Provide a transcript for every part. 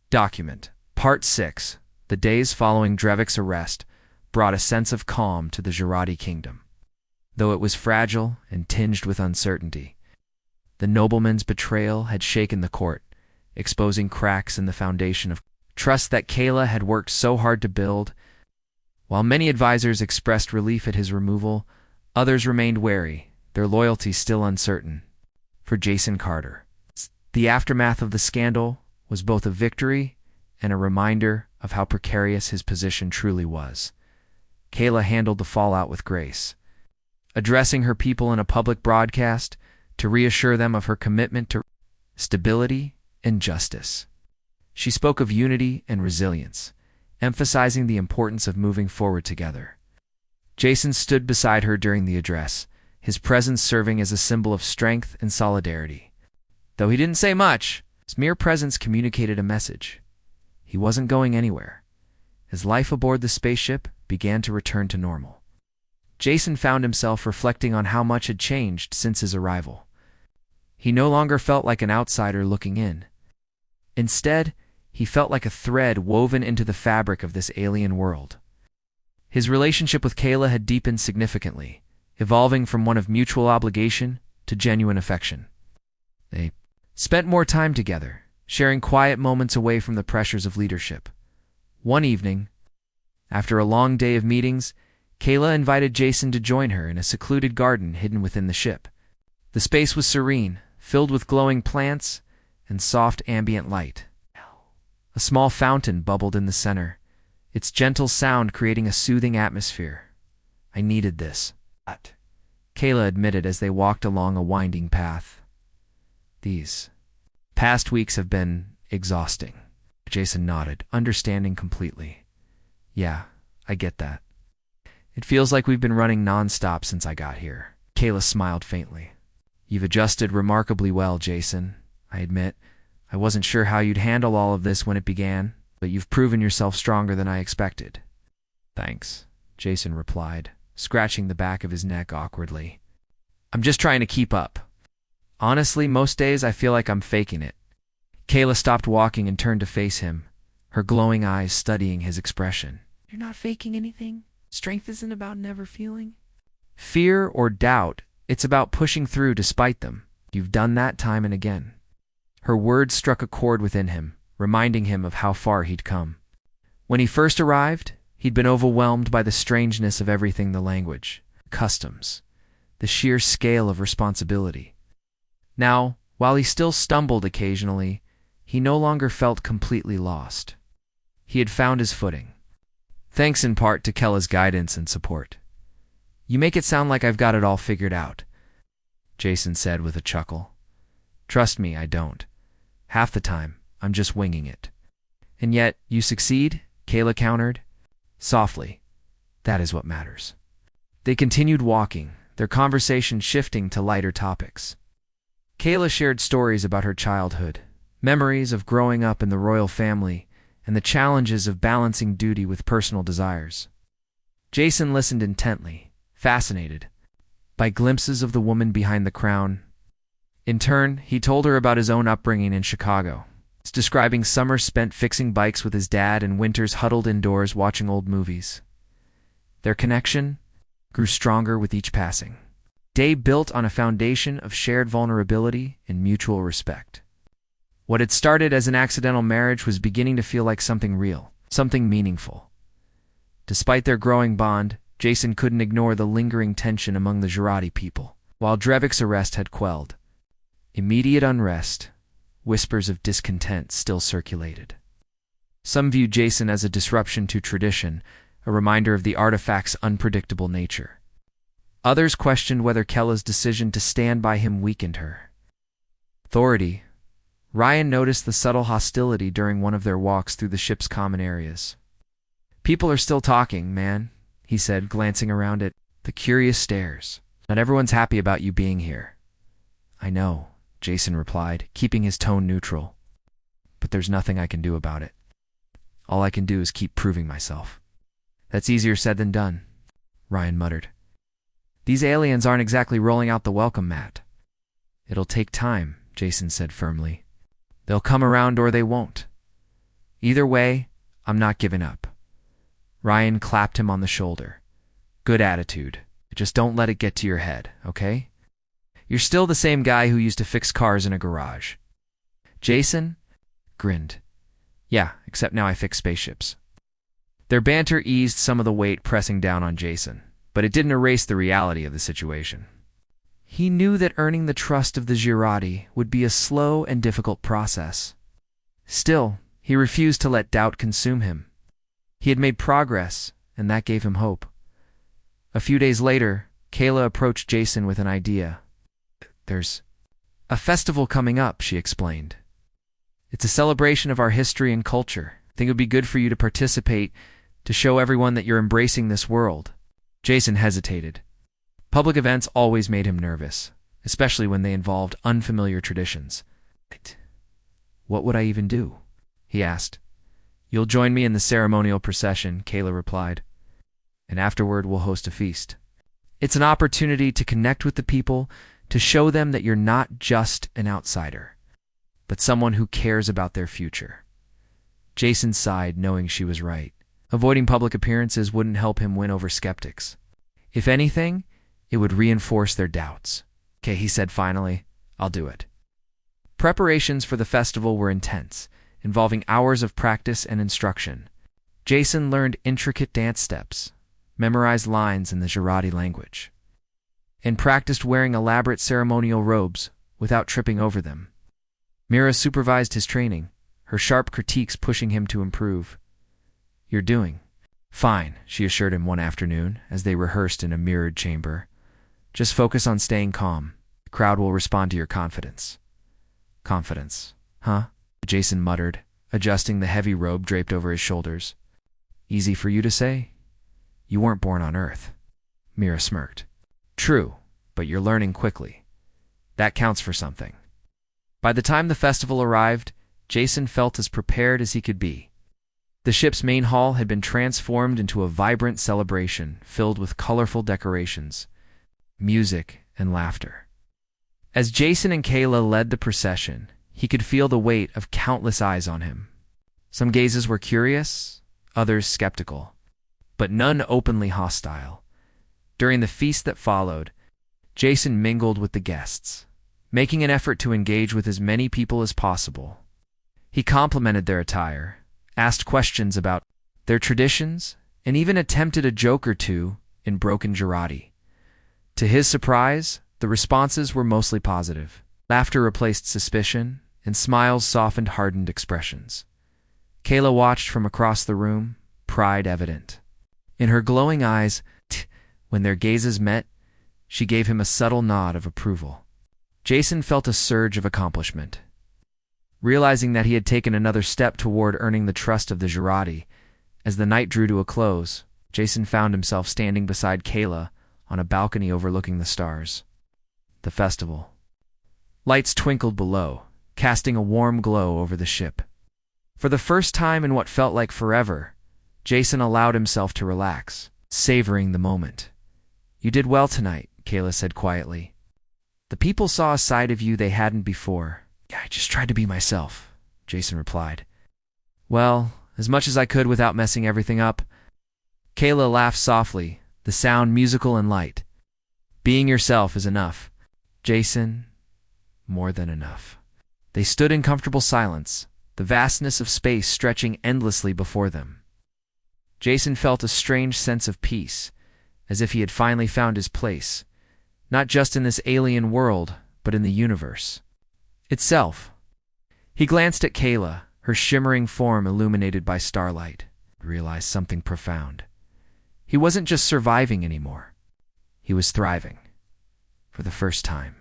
Document. Part 6. The days following Drevik's arrest brought a sense of calm to the Girardi kingdom. Though it was fragile and tinged with uncertainty, the nobleman's betrayal had shaken the court, exposing cracks in the foundation of trust that Kayla had worked so hard to build. While many advisors expressed relief at his removal, others remained wary, their loyalty still uncertain. For Jason Carter, the aftermath of the scandal was both a victory and a reminder of how precarious his position truly was. Kayla handled the fallout with grace, addressing her people in a public broadcast to reassure them of her commitment to stability and justice. She spoke of unity and resilience, emphasizing the importance of moving forward together. Jason stood beside her during the address, his presence serving as a symbol of strength and solidarity. Though he didn't say much, his mere presence communicated a message. He wasn't going anywhere. His life aboard the spaceship began to return to normal. Jason found himself reflecting on how much had changed since his arrival. He no longer felt like an outsider looking in. Instead, he felt like a thread woven into the fabric of this alien world. His relationship with Kayla had deepened significantly, evolving from one of mutual obligation to genuine affection. They spent more time together, sharing quiet moments away from the pressures of leadership. One evening, after a long day of meetings, Kayla invited Jason to join her in a secluded garden hidden within the ship. The space was serene, filled with glowing plants and soft ambient light. A small fountain bubbled in the center, its gentle sound creating a soothing atmosphere. "I needed this," Kayla admitted as they walked along a winding path. "These past weeks have been exhausting." Jason nodded, understanding completely. "Yeah, I get that. It feels like we've been running non-stop since I got here." Kayla smiled faintly. "You've adjusted remarkably well, Jason. I admit, I wasn't sure how you'd handle all of this when it began, but you've proven yourself stronger than I expected." "Thanks," Jason replied, scratching the back of his neck awkwardly. "I'm just trying to keep up. Honestly, most days I feel like I'm faking it." Kayla stopped walking and turned to face him, her glowing eyes studying his expression. "You're not faking anything? Strength isn't about never feeling fear or doubt. It's about pushing through despite them. You've done that time and again." Her words struck a chord within him, reminding him of how far he'd come. When he first arrived, he'd been overwhelmed by the strangeness of everything: the language, customs, the sheer scale of responsibility. Now, while he still stumbled occasionally, he no longer felt completely lost. He had found his footing, thanks in part to Kella's guidance and support. "You make it sound like I've got it all figured out," Jason said with a chuckle. "Trust me, I don't. Half the time, I'm just winging it." "And yet, you succeed," Kayla countered softly. "That is what matters." They continued walking, their conversation shifting to lighter topics. Kayla shared stories about her childhood, memories of growing up in the royal family, and the challenges of balancing duty with personal desires. Jason listened intently, fascinated by glimpses of the woman behind the crown. In turn, he told her about his own upbringing in Chicago, describing summers spent fixing bikes with his dad and winters huddled indoors watching old movies. Their connection grew stronger with each passing day, built on a foundation of shared vulnerability and mutual respect. What had started as an accidental marriage was beginning to feel like something real, something meaningful. Despite their growing bond, Jason couldn't ignore the lingering tension among the Girardi people. While Drevik's arrest had quelled immediate unrest, whispers of discontent still circulated. Some viewed Jason as a disruption to tradition, a reminder of the artifact's unpredictable nature. Others questioned whether Kella's decision to stand by him weakened her authority. Ryan noticed the subtle hostility during one of their walks through the ship's common areas. "People are still talking, man," he said, glancing around at the curious stares. "Not everyone's happy about you being here." "I know," Jason replied, keeping his tone neutral. "But there's nothing I can do about it. All I can do is keep proving myself." "That's easier said than done," Ryan muttered. "These aliens aren't exactly rolling out the welcome mat." "It'll take time," Jason said firmly. "They'll come around or they won't. Either way, I'm not giving up. Ryan clapped him on the shoulder. Good attitude. Just don't let it get to your head, okay? You're still the same guy who used to fix cars in a garage. Jason grinned. Yeah, except now I fix spaceships. Their banter eased some of the weight pressing down on Jason, but it didn't erase the reality of the situation. He knew that earning the trust of the Girardi would be a slow and difficult process. Still, he refused to let doubt consume him. He had made progress, and that gave him hope. A few days later, Kayla approached Jason with an idea. There's a festival coming up, she explained. It's a celebration of our history and culture. I think it would be good for you to participate to show everyone that you're embracing this world. Jason hesitated. Public events always made him nervous, especially when they involved unfamiliar traditions. What would I even do? He asked. You'll join me in the ceremonial procession, Kayla replied. And afterward we'll host a feast. It's an opportunity to connect with the people, to show them that you're not just an outsider, but someone who cares about their future. Jason sighed, knowing she was right. Avoiding public appearances wouldn't help him win over skeptics. If anything, it would reinforce their doubts. Okay, he said finally, I'll do it. Preparations for the festival were intense, involving hours of practice and instruction. Jason learned intricate dance steps, memorized lines in the Girardi language, and practiced wearing elaborate ceremonial robes without tripping over them. Mira supervised his training, her sharp critiques pushing him to improve. You're doing fine, she assured him one afternoon as they rehearsed in a mirrored chamber. Just focus on staying calm. The crowd will respond to your confidence. Confidence, huh? Jason muttered, adjusting the heavy robe draped over his shoulders. Easy for you to say? You weren't born on Earth. Mira smirked. True, but you're learning quickly. That counts for something. By the time the festival arrived, Jason felt as prepared as he could be. The ship's main hall had been transformed into a vibrant celebration filled with colorful decorations, music, and laughter. As Jason and Kayla led the procession, he could feel the weight of countless eyes on him. Some gazes were curious, others skeptical, but none openly hostile. During the feast that followed, Jason mingled with the guests, making an effort to engage with as many people as possible. He complimented their attire, asked questions about their traditions, and even attempted a joke or two in broken Girardi. To his surprise, the responses were mostly positive. Laughter replaced suspicion, and smiles softened hardened expressions. Kayla watched from across the room, pride evident. In her glowing eyes, when their gazes met, she gave him a subtle nod of approval. Jason felt a surge of accomplishment. Realizing that he had taken another step toward earning the trust of the Girardi, as the night drew to a close, Jason found himself standing beside Kayla on a balcony overlooking the stars. The festival. Lights twinkled below, casting a warm glow over the ship. For the first time in what felt like forever, Jason allowed himself to relax, savoring the moment. You did well tonight, Kayla said quietly. The people saw a side of you they hadn't before. Yeah, I just tried to be myself, Jason replied. Well, as much as I could without messing everything up. Kayla laughed softly, the sound musical and light. Being yourself is enough. Jason, more than enough. They stood in comfortable silence, the vastness of space stretching endlessly before them. Jason felt a strange sense of peace, as if he had finally found his place, not just in this alien world, but in the universe itself. He glanced at Kayla, her shimmering form illuminated by starlight, and realized something profound. He wasn't just surviving anymore. He was thriving. For the first time.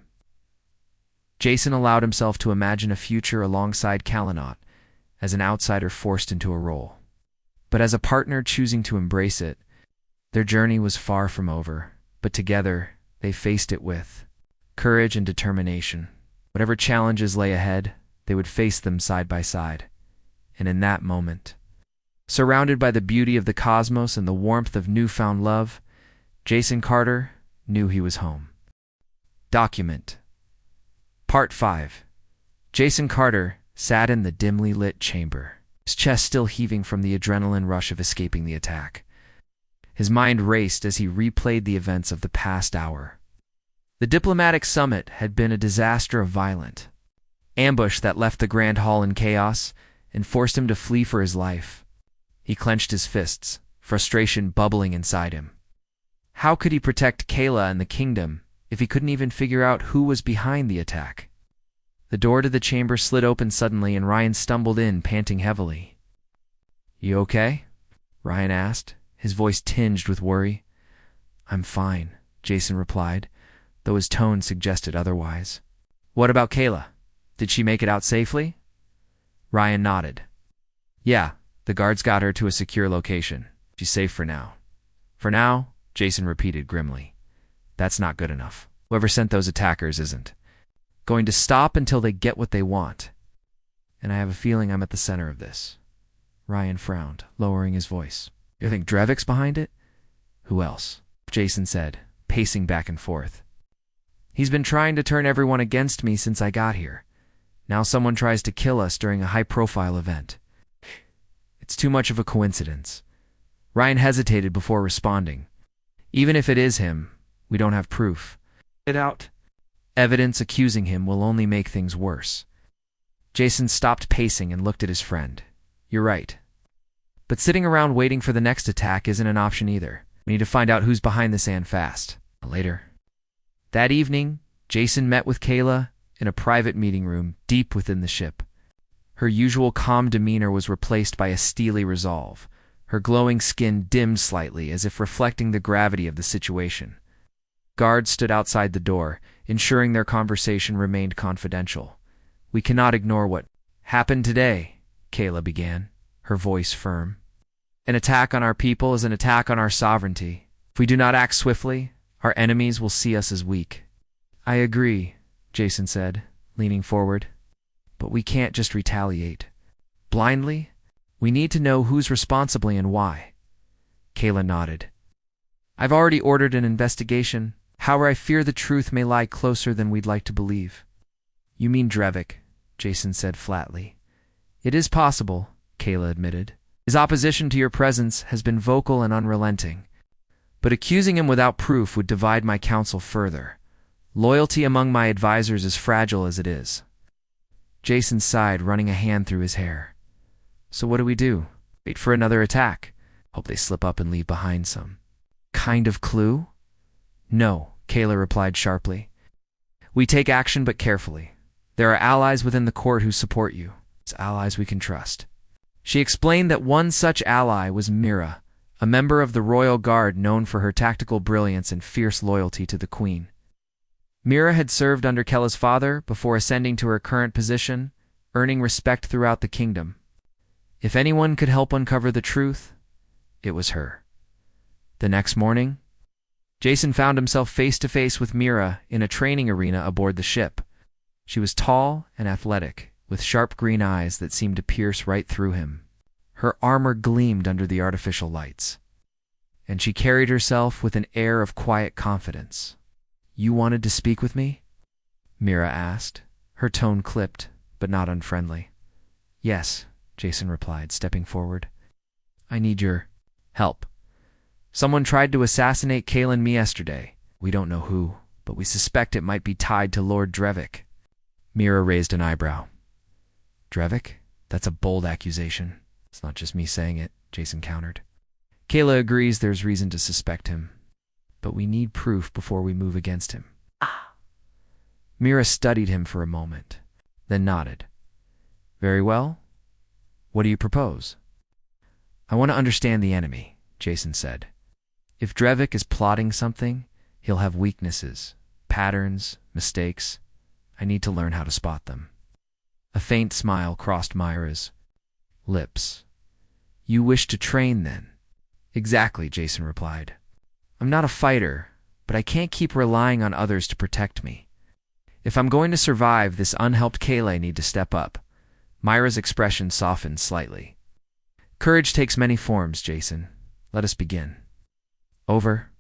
Jason allowed himself to imagine a future alongside Kalanaut, as an outsider forced into a role. But as a partner choosing to embrace it, their journey was far from over, but together they faced it with courage and determination. Whatever challenges lay ahead, they would face them side by side. And in that moment, surrounded by the beauty of the cosmos and the warmth of newfound love, Jason Carter knew he was home. Document. Part 5. Jason Carter sat in the dimly lit chamber. his chest still heaving from the adrenaline rush of escaping the attack. His mind raced as he replayed the events of the past hour. The diplomatic summit had been a disaster of violent ambush that left the Grand Hall in chaos and forced him to flee for his life. He clenched his fists, frustration bubbling inside him. How could he protect Kayla and the kingdom if he couldn't even figure out who was behind the attack? The door to the chamber slid open suddenly and Ryan stumbled in, panting heavily. "You okay?" Ryan asked, his voice tinged with worry. "I'm fine," Jason replied, though his tone suggested otherwise. "What about Kayla? Did she make it out safely?" Ryan nodded. "Yeah, the guards got her to a secure location. She's safe for now." "For now?" Jason repeated grimly. "That's not good enough. Whoever sent those attackers isn't going to stop until they get what they want. And I have a feeling I'm at the center of this." Ryan frowned, lowering his voice. "You think Drevik's behind it?" "Who else?" Jason said, pacing back and forth. "He's been trying to turn everyone against me since I got here. Now someone tries to kill us during a high-profile event. It's too much of a coincidence." Ryan hesitated before responding. "Even if it is him, we don't have proof. Get out. Evidence accusing him will only make things worse." Jason stopped pacing and looked at his friend. "You're right. But sitting around waiting for the next attack isn't an option either. We need to find out who's behind this and fast." Later. That evening, Jason met with Kayla in a private meeting room deep within the ship. Her usual calm demeanor was replaced by a steely resolve. Her glowing skin dimmed slightly as if reflecting the gravity of the situation. Guards stood outside the door, ensuring their conversation remained confidential. "We cannot ignore what happened today," Kayla began, her voice firm. "An attack on our people is an attack on our sovereignty. If we do not act swiftly, our enemies will see us as weak." "I agree," Jason said, leaning forward. "But we can't just retaliate blindly. We need to know who's responsible and why." Kayla nodded. "I've already ordered an investigation. However, I fear the truth may lie closer than we'd like to believe." "You mean Drevik," Jason said flatly. "It is possible," Kayla admitted. "His opposition to your presence has been vocal and unrelenting. But accusing him without proof would divide my council further. Loyalty among my advisors is fragile as it is." Jason sighed, running a hand through his hair. "So what do we do? Wait for another attack? Hope they slip up and leave behind some kind of clue?" "No," Kayla replied sharply. "We take action, but carefully. There are allies within the court who support you. It's allies we can trust." She explained that one such ally was Mira, a member of the Royal Guard known for her tactical brilliance and fierce loyalty to the Queen. Mira had served under Kella's father before ascending to her current position, earning respect throughout the kingdom. If anyone could help uncover the truth, it was her. The next morning, Jason found himself face to face with Mira in a training arena aboard the ship. She was tall and athletic, with sharp green eyes that seemed to pierce right through him. Her armor gleamed under the artificial lights, and she carried herself with an air of quiet confidence. "You wanted to speak with me?" Mira asked, her tone clipped, but not unfriendly. "Yes," Jason replied, stepping forward. "I need your help. Someone tried to assassinate Kayla and me yesterday. We don't know who, but we suspect it might be tied to Lord Drevik." Mira raised an eyebrow. "Drevik? That's a bold accusation." "It's not just me saying it," Jason countered. "Kayla agrees there's reason to suspect him, but we need proof before we move against him." Mira studied him for a moment, then nodded. "Very well. What do you propose?" "I want to understand the enemy," Jason said. "If Drevik is plotting something, he'll have weaknesses, patterns, mistakes. I need to learn how to spot them." A faint smile crossed Myra's lips. "You wish to train, then?" "Exactly," Jason replied. "I'm not a fighter, but I can't keep relying on others to protect me. If I'm going to survive, this unhelped Kayla need to step up." Myra's expression softened slightly. "Courage takes many forms, Jason. Let us begin." Over.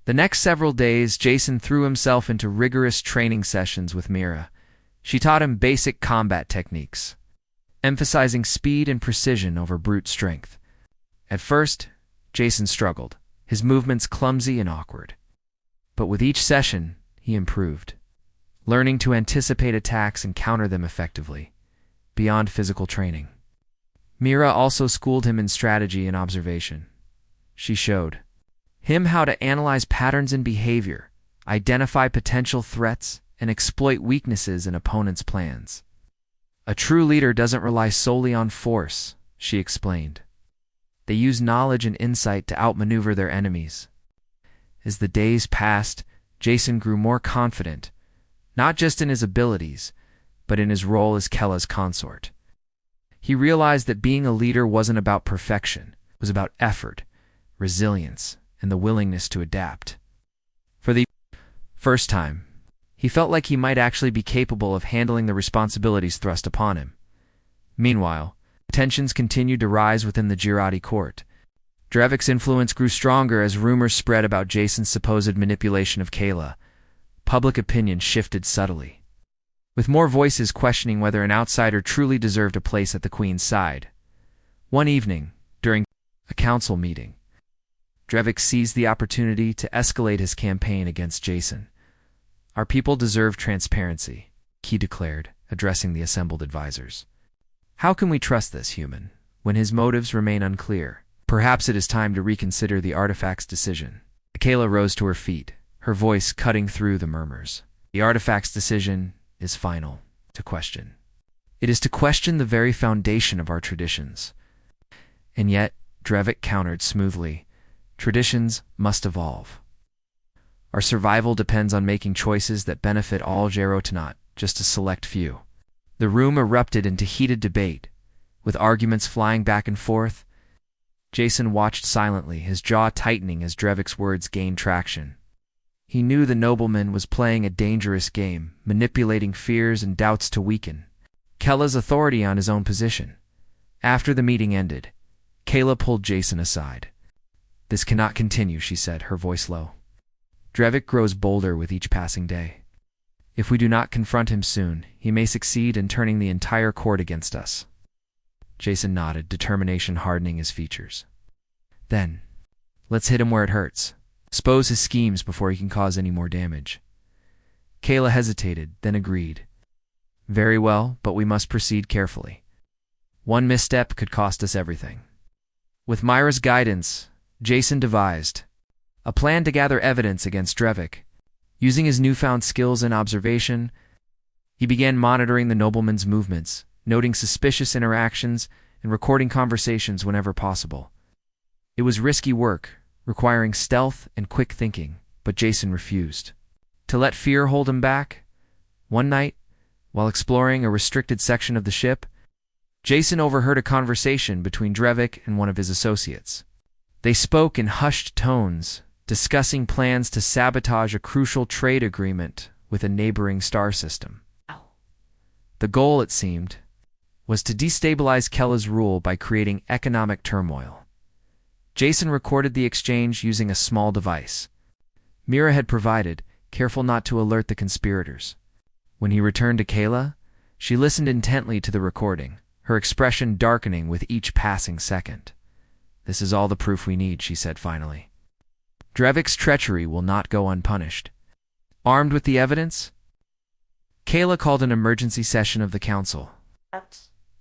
The next several days, Jason threw himself into rigorous training sessions with Mira. She taught him basic combat techniques, emphasizing speed and precision over brute strength. At first, Jason struggled, his movements clumsy and awkward. But with each session, he improved, learning to anticipate attacks and counter them effectively, beyond physical training. Mira also schooled him in strategy and observation. She showed him how to analyze patterns in behavior, identify potential threats, and exploit weaknesses in opponents' plans. A true leader doesn't rely solely on force, she explained. They use knowledge and insight to outmaneuver their enemies. As the days passed, Jason grew more confident, not just in his abilities, but in his role as Kella's consort. He realized that being a leader wasn't about perfection, it was about effort, resilience, and the willingness to adapt. For the first time, he felt like he might actually be capable of handling the responsibilities thrust upon him. Meanwhile, tensions continued to rise within the Girardi court. Drevik's influence grew stronger as rumors spread about Jason's supposed manipulation of Kayla. Public opinion shifted subtly, with more voices questioning whether an outsider truly deserved a place at the Queen's side. One evening, during a council meeting, Drevik seized the opportunity to escalate his campaign against Jason. "Our people deserve transparency," he declared, addressing the assembled advisors. "How can we trust this human when his motives remain unclear? Perhaps it is time to reconsider the artifact's decision." Kayla rose to her feet, her voice cutting through the murmurs. "The artifact's decision is final. To question. It is to question the very foundation of our traditions." And yet, Drevik countered smoothly, "Traditions must evolve. Our survival depends on making choices that benefit all Gerot, not just a select few." The room erupted into heated debate, with arguments flying back and forth. Jason watched silently, his jaw tightening as Drevik's words gained traction. He knew the nobleman was playing a dangerous game, manipulating fears and doubts to weaken Kella's authority on his own position. After the meeting ended, Kayla pulled Jason aside. "This cannot continue," she said, her voice low. "Drevik grows bolder with each passing day. If we do not confront him soon, he may succeed in turning the entire court against us." Jason nodded, determination hardening his features. "Then, let's hit him where it hurts. Expose his schemes before he can cause any more damage." Kayla hesitated, then agreed. "Very well, but we must proceed carefully. One misstep could cost us everything." With Myra's guidance, Jason devised a plan to gather evidence against Drevik. Using his newfound skills in observation, he began monitoring the nobleman's movements, noting suspicious interactions, and recording conversations whenever possible. It was risky work, requiring stealth and quick thinking, but Jason refused to let fear hold him back. One night, while exploring a restricted section of the ship, Jason overheard a conversation between Drevik and one of his associates. They spoke in hushed tones, discussing plans to sabotage a crucial trade agreement with a neighboring star system. The goal, it seemed, was to destabilize Kella's rule by creating economic turmoil. Jason recorded the exchange using a small device Mira had provided, careful not to alert the conspirators. When he returned to Kayla, she listened intently to the recording, her expression darkening with each passing second. "This is all the proof we need," she said finally. "Drevik's treachery will not go unpunished." Armed with the evidence, Kayla called an emergency session of the council.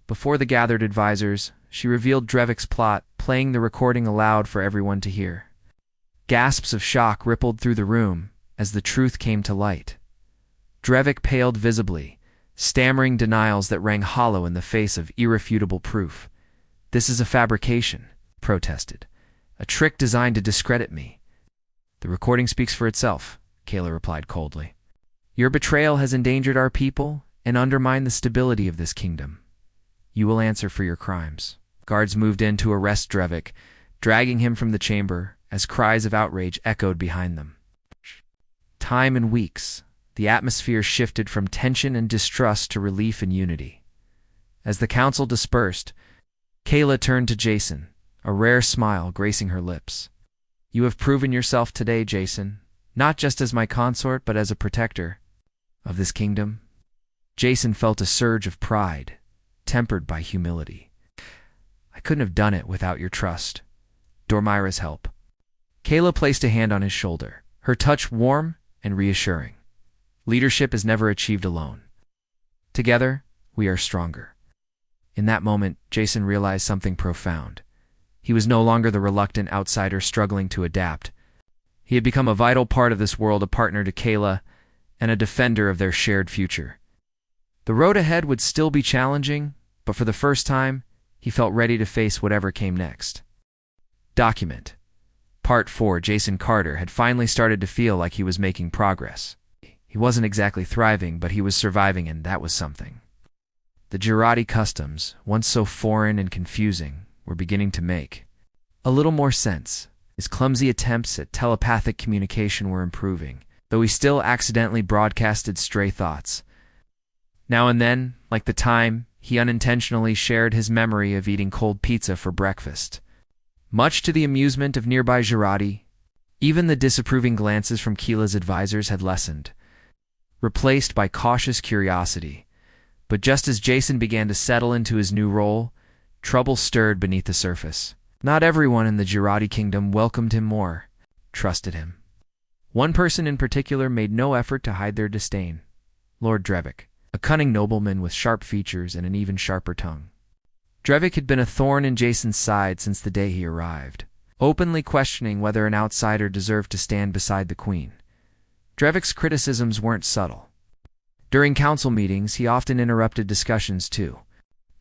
Before the gathered advisors, she revealed Drevik's plot, playing the recording aloud for everyone to hear. Gasps of shock rippled through the room as the truth came to light. Drevik paled visibly, stammering denials that rang hollow in the face of irrefutable proof. "This is a fabrication," protested. "A trick designed to discredit me." "The recording speaks for itself," Kayla replied coldly. "Your betrayal has endangered our people and undermined the stability of this kingdom. You will answer for your crimes." Guards moved in to arrest Drevik, dragging him from the chamber as cries of outrage echoed behind them. Time and weeks, the atmosphere shifted from tension and distrust to relief and unity. As the council dispersed, Kayla turned to Jason, a rare smile gracing her lips. "You have proven yourself today, Jason, not just as my consort, but as a protector of this kingdom." Jason felt a surge of pride. tempered by humility. I couldn't have done it without your trust. Dormira's help. Kayla placed a hand on his shoulder, her touch warm and reassuring. Leadership is never achieved alone. Together, we are stronger. In that moment, Jason realized something profound. He was no longer the reluctant outsider struggling to adapt. He had become a vital part of this world, a partner to Kayla, and a defender of their shared future. The road ahead would still be challenging, but for the first time, he felt ready to face whatever came next. Document. Part 4. Jason Carter had finally started to feel like he was making progress. He wasn't exactly thriving, but he was surviving, and that was something. The Girardi customs, once so foreign and confusing, were beginning to make a little more sense. His clumsy attempts at telepathic communication were improving, though he still accidentally broadcasted stray thoughts. Now and then, like the time he unintentionally shared his memory of eating cold pizza for breakfast. Much to the amusement of nearby Girardi, even the disapproving glances from Keela's advisors had lessened, replaced by cautious curiosity. But just as Jason began to settle into his new role, trouble stirred beneath the surface. Not everyone in the Girardi kingdom welcomed him or trusted him. One person in particular made no effort to hide their disdain. Lord Drevik, a cunning nobleman with sharp features and an even sharper tongue. Drevik had been a thorn in Jason's side since the day he arrived, openly questioning whether an outsider deserved to stand beside the queen. Drevik's criticisms weren't subtle. During council meetings, he often interrupted discussions too,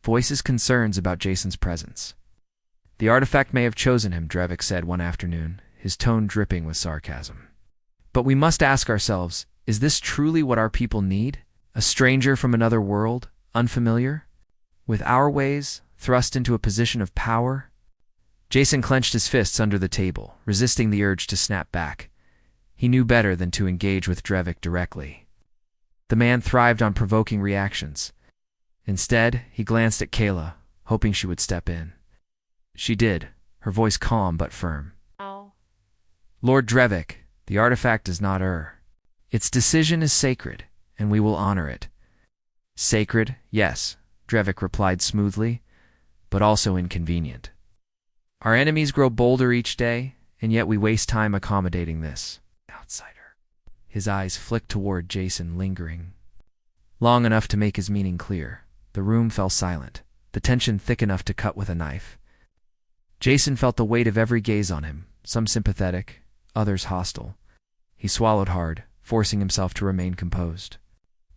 voices concerns about Jason's presence. The artifact may have chosen him, Drevik said one afternoon, his tone dripping with sarcasm. But we must ask ourselves, is this truly what our people need? A stranger from another world, unfamiliar? With our ways, thrust into a position of power? Jason clenched his fists under the table, resisting the urge to snap back. He knew better than to engage with Drevik directly. The man thrived on provoking reactions. Instead, he glanced at Kayla, hoping she would step in. She did, her voice calm but firm. Oh. Lord Drevik, the artifact is not err. Its decision is sacred, and we will honor it. Sacred, yes, Drevik replied smoothly, but also inconvenient. Our enemies grow bolder each day, and yet we waste time accommodating this outsider. His eyes flicked toward Jason, lingering. Long enough to make his meaning clear. The room fell silent, the tension thick enough to cut with a knife. Jason felt the weight of every gaze on him, some sympathetic, others hostile. He swallowed hard, forcing himself to remain composed.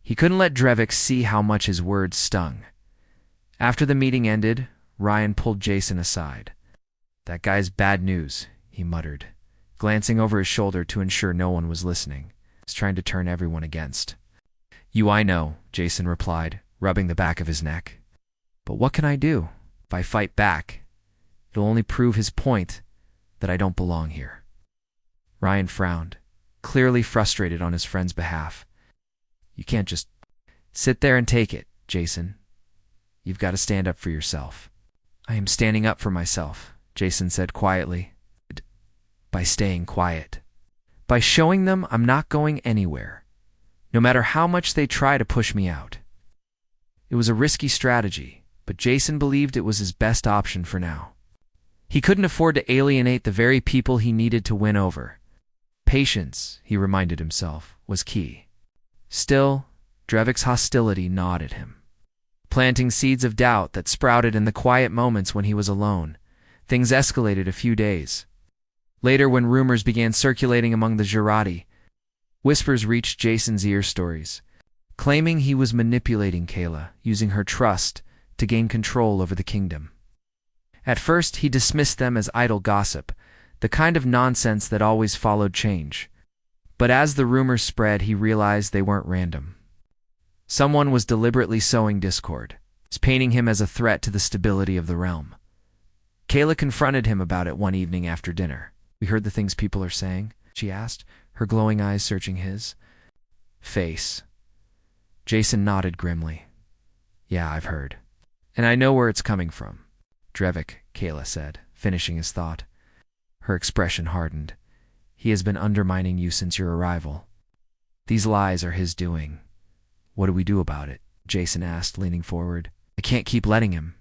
He couldn't let Drevik see how much his words stung. After the meeting ended, Ryan pulled Jason aside. "That guy's bad news," he muttered, glancing over his shoulder to ensure no one was listening. He's trying to turn everyone against. "You I know," Jason replied, rubbing the back of his neck. "But what can I do? If I fight back, it'll only prove his point that I don't belong here." Ryan frowned, clearly frustrated on his friend's behalf. "You can't just sit there and take it, Jason. You've got to stand up for yourself." "I am standing up for myself," Jason said quietly. "By staying quiet. By showing them I'm not going anywhere, no matter how much they try to push me out." It was a risky strategy, but Jason believed it was his best option for now. He couldn't afford to alienate the very people he needed to win over. Patience, he reminded himself, was key. Still, Drevik's hostility gnawed at him, planting seeds of doubt that sprouted in the quiet moments when he was alone. Things escalated a few days. Later, when rumors began circulating among the Girardi, whispers reached Jason's stories, claiming he was manipulating Kayla, using her trust to gain control over the kingdom. At first, he dismissed them as idle gossip, the kind of nonsense that always followed change. But as the rumors spread, he realized they weren't random. Someone was deliberately sowing discord, painting him as a threat to the stability of the realm. Kayla confronted him about it one evening after dinner. "We heard the things people are saying?" she asked, her glowing eyes searching his face. Jason nodded grimly. "Yeah, I've heard. And I know where it's coming from." "Drevik," Kayla said, finishing his thought. Her expression hardened. "He has been undermining you since your arrival. These lies are his doing." "What do we do about it?" Jason asked, leaning forward. I can't keep letting him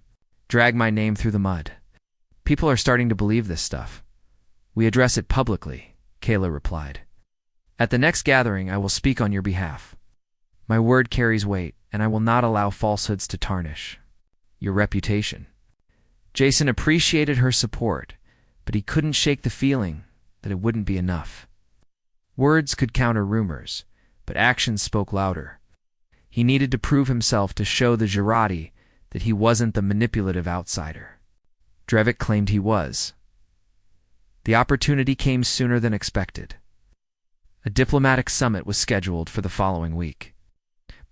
drag my name through the mud. People are starting to believe this stuff. We address it publicly, Kayla replied. At the next gathering, I will speak on your behalf. My word carries weight, and I will not allow falsehoods to tarnish your reputation. Jason appreciated her support, but he couldn't shake the feeling that it wouldn't be enough. Words could counter rumors, but actions spoke louder. He needed to prove himself to show the Girardi that he wasn't the manipulative outsider Drevik claimed he was. The opportunity came sooner than expected. A diplomatic summit was scheduled for the following week,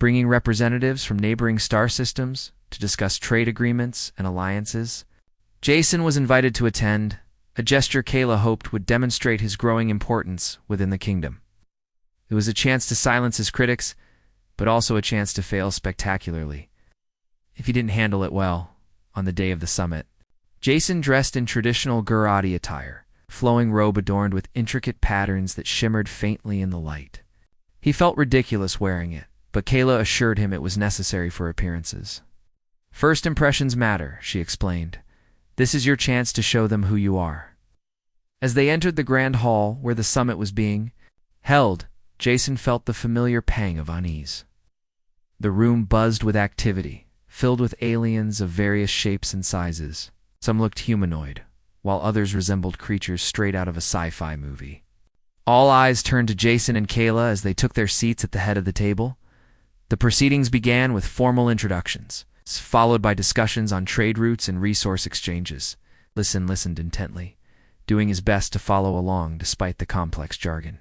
bringing representatives from neighboring star systems to discuss trade agreements and alliances. Jason was invited to attend, a gesture Kayla hoped would demonstrate his growing importance within the kingdom. It was a chance to silence his critics, but also a chance to fail spectacularly if he didn't handle it well on the day of the summit. Jason dressed in traditional Girardi attire, flowing robe adorned with intricate patterns that shimmered faintly in the light. He felt ridiculous wearing it, but Kayla assured him it was necessary for appearances. First impressions matter, she explained. This is your chance to show them who you are. As they entered the grand hall where the summit was being held, Jason felt the familiar pang of unease. The room buzzed with activity, filled with aliens of various shapes and sizes. Some looked humanoid, while others resembled creatures straight out of a sci-fi movie. All eyes turned to Jason and Kayla as they took their seats at the head of the table. The proceedings began with formal introductions, followed by discussions on trade routes and resource exchanges. Jason listened intently, doing his best to follow along despite the complex jargon.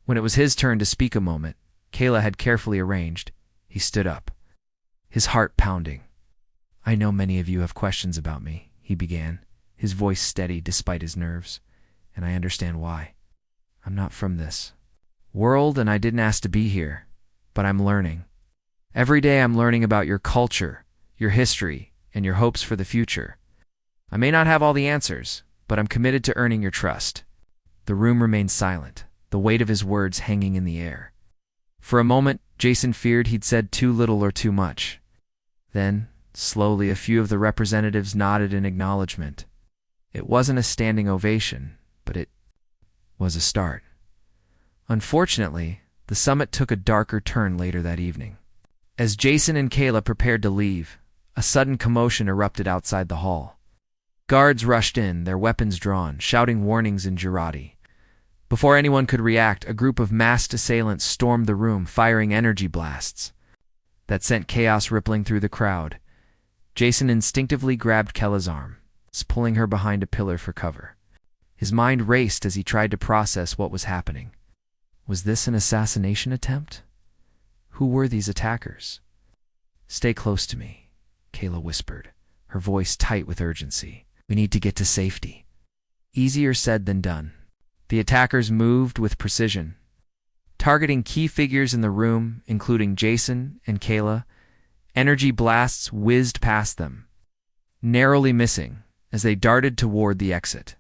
When it was his turn to speak a moment, Kayla had carefully arranged, he stood up, his heart pounding. I know many of you have questions about me, he began, his voice steady despite his nerves, and I understand why. I'm not from this world and I didn't ask to be here, but I'm learning. Every day I'm learning about your culture, your history, and your hopes for the future. I may not have all the answers, but I'm committed to earning your trust. The room remained silent, the weight of his words hanging in the air. For a moment, Jason feared he'd said too little or too much. Then, slowly, a few of the representatives nodded in acknowledgement. It wasn't a standing ovation, but it was a start. Unfortunately, the summit took a darker turn later that evening. As Jason and Kayla prepared to leave, a sudden commotion erupted outside the hall. Guards rushed in, their weapons drawn, shouting warnings in Girardi. Before anyone could react, a group of masked assailants stormed the room, firing energy blasts that sent chaos rippling through the crowd. Jason instinctively grabbed Kayla's arm, pulling her behind a pillar for cover. His mind raced as he tried to process what was happening. Was this an assassination attempt? Who were these attackers? Stay close to me, Kayla whispered, her voice tight with urgency. We need to get to safety. Easier said than done. The attackers moved with precision, targeting key figures in the room, including Jason and Kayla. Energy blasts whizzed past them, narrowly missing as they darted toward the exit.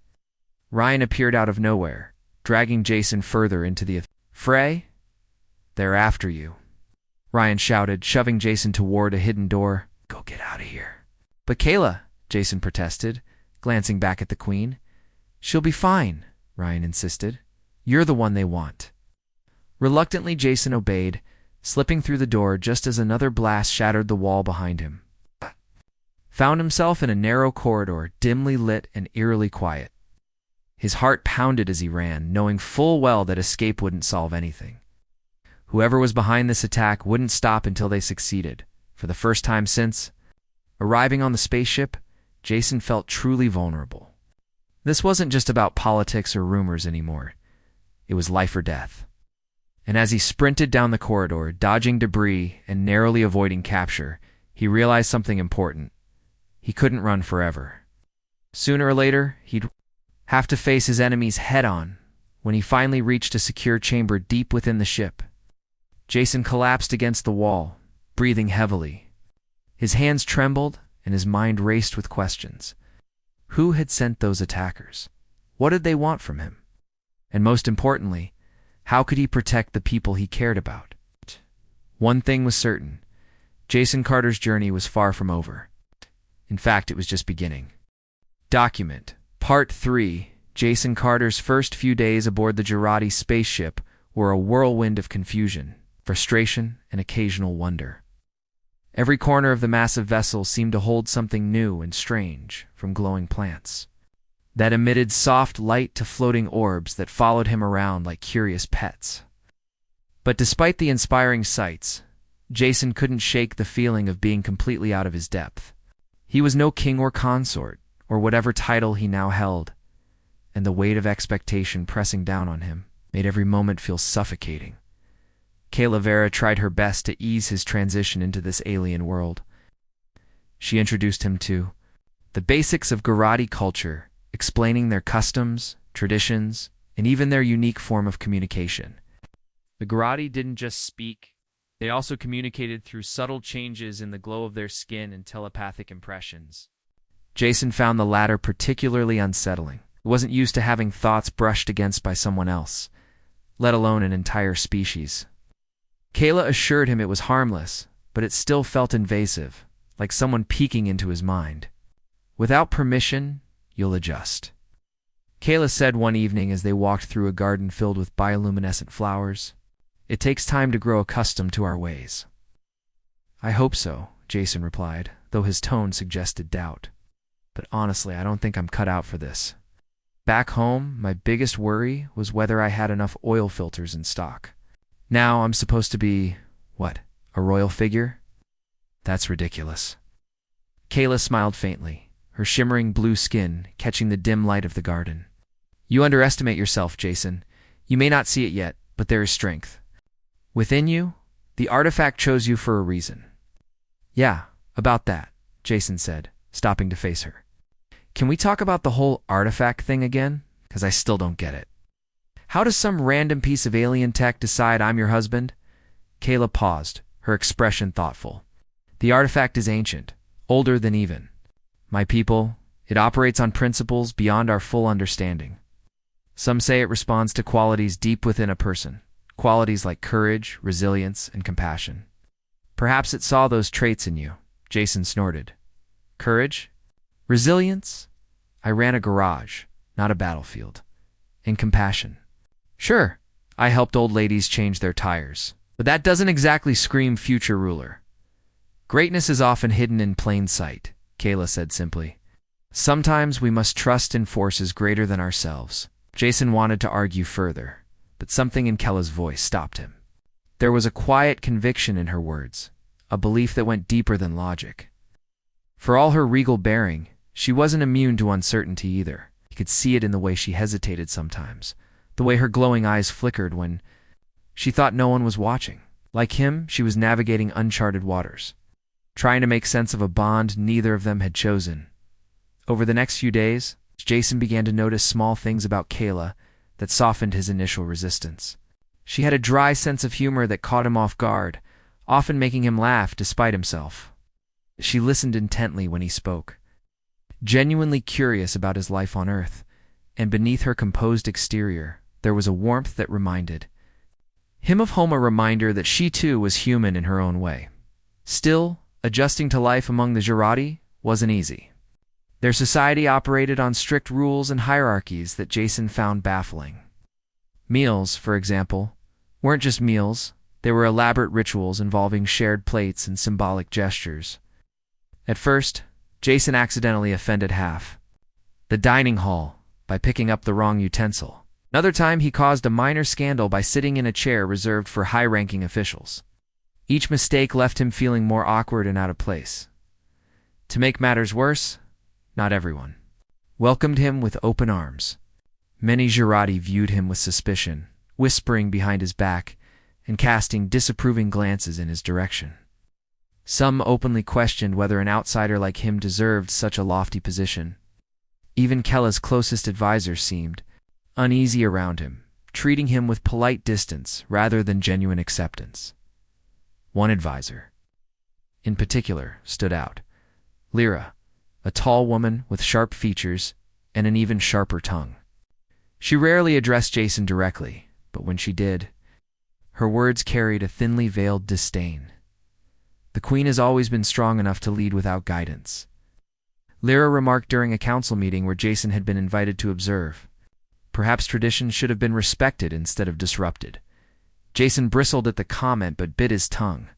Ryan appeared out of nowhere, dragging Jason further into the fray. They're after you, Ryan shouted, shoving Jason toward a hidden door. Go get out of here. But Kayla, Jason protested, glancing back at the Queen. She'll be fine, Ryan insisted. You're the one they want. Reluctantly, Jason obeyed, slipping through the door just as another blast shattered the wall behind him. Found himself in a narrow corridor, dimly lit and eerily quiet. His heart pounded as he ran, knowing full well that escape wouldn't solve anything. Whoever was behind this attack wouldn't stop until they succeeded. For the first time since arriving on the spaceship, Jason felt truly vulnerable. This wasn't just about politics or rumors anymore. It was life or death. And as he sprinted down the corridor, dodging debris and narrowly avoiding capture, he realized something important. He couldn't run forever. Sooner or later, he'd have to face his enemies head-on. When he finally reached a secure chamber deep within the ship, Jason collapsed against the wall, breathing heavily. His hands trembled and his mind raced with questions. Who had sent those attackers? What did they want from him? And most importantly, how could he protect the people he cared about? One thing was certain. Jason Carter's journey was far from over. In fact, it was just beginning. Document Part 3. Jason Carter's first few days aboard the Girardi spaceship were a whirlwind of confusion, frustration, and occasional wonder. Every corner of the massive vessel seemed to hold something new and strange, from glowing plants that emitted soft light to floating orbs that followed him around like curious pets. But despite the inspiring sights, Jason couldn't shake the feeling of being completely out of his depth. He was no king or consort, or whatever title he now held, and the weight of expectation pressing down on him made every moment feel suffocating. Kayla Vera tried her best to ease his transition into this alien world. She introduced him to the basics of Girardi culture, explaining their customs, traditions, and even their unique form of communication. The Girardi didn't just speak, they also communicated through subtle changes in the glow of their skin and telepathic impressions. Jason found the latter particularly unsettling. He wasn't used to having thoughts brushed against by someone else, let alone an entire species. Kayla assured him it was harmless, but it still felt invasive, like someone peeking into his mind. Without permission, you'll adjust. Kayla said one evening as they walked through a garden filled with bioluminescent flowers. It takes time to grow accustomed to our ways. I hope so, Jason replied, though his tone suggested doubt. But honestly, I don't think I'm cut out for this. Back home, my biggest worry was whether I had enough oil filters in stock. Now I'm supposed to be, what, a royal figure? That's ridiculous. Kayla smiled faintly, her shimmering blue skin catching the dim light of the garden. You underestimate yourself, Jason. You may not see it yet, but there is strength. Within you, the artifact chose you for a reason. Yeah, about that, Jason said, stopping to face her. Can we talk about the whole artifact thing again? Because I still don't get it. How does some random piece of alien tech decide I'm your husband? Kayla paused, her expression thoughtful. The artifact is ancient, older than even my people. It operates on principles beyond our full understanding. Some say it responds to qualities deep within a person, qualities like courage, resilience, and compassion. Perhaps it saw those traits in you, Jason snorted. Courage? Resilience? I ran a garage, not a battlefield. And compassion? Sure, I helped old ladies change their tires. But that doesn't exactly scream future ruler. Greatness is often hidden in plain sight, Kayla said simply. Sometimes we must trust in forces greater than ourselves. Jason wanted to argue further, but something in Kayla's voice stopped him. There was a quiet conviction in her words, a belief that went deeper than logic. For all her regal bearing, she wasn't immune to uncertainty either. He could see it in the way she hesitated sometimes, the way her glowing eyes flickered when she thought no one was watching. Like him, she was navigating uncharted waters, trying to make sense of a bond neither of them had chosen. Over the next few days, Jason began to notice small things about Kayla that softened his initial resistance. She had a dry sense of humor that caught him off guard, often making him laugh despite himself. She listened intently when he spoke, genuinely curious about his life on Earth, and beneath her composed exterior, there was a warmth that reminded him of home, a reminder that she too was human in her own way. Still, adjusting to life among the Girardi wasn't easy. Their society operated on strict rules and hierarchies that Jason found baffling. Meals, for example, weren't just meals, they were elaborate rituals involving shared plates and symbolic gestures. At first, Jason accidentally offended half the dining hall by picking up the wrong utensil. Another time he caused a minor scandal by sitting in a chair reserved for high-ranking officials. Each mistake left him feeling more awkward and out of place. To make matters worse, not everyone welcomed him with open arms. Many Girardi viewed him with suspicion, whispering behind his back and casting disapproving glances in his direction. Some openly questioned whether an outsider like him deserved such a lofty position. Even Kella's closest advisors seemed uneasy around him, treating him with polite distance rather than genuine acceptance. One advisor, in particular, stood out. Lyra, a tall woman with sharp features and an even sharper tongue. She rarely addressed Jason directly, but when she did, her words carried a thinly veiled disdain. The queen has always been strong enough to lead without guidance. Lyra remarked during a council meeting where Jason had been invited to observe. Perhaps tradition should have been respected instead of disrupted. Jason bristled at the comment but bit his tongue.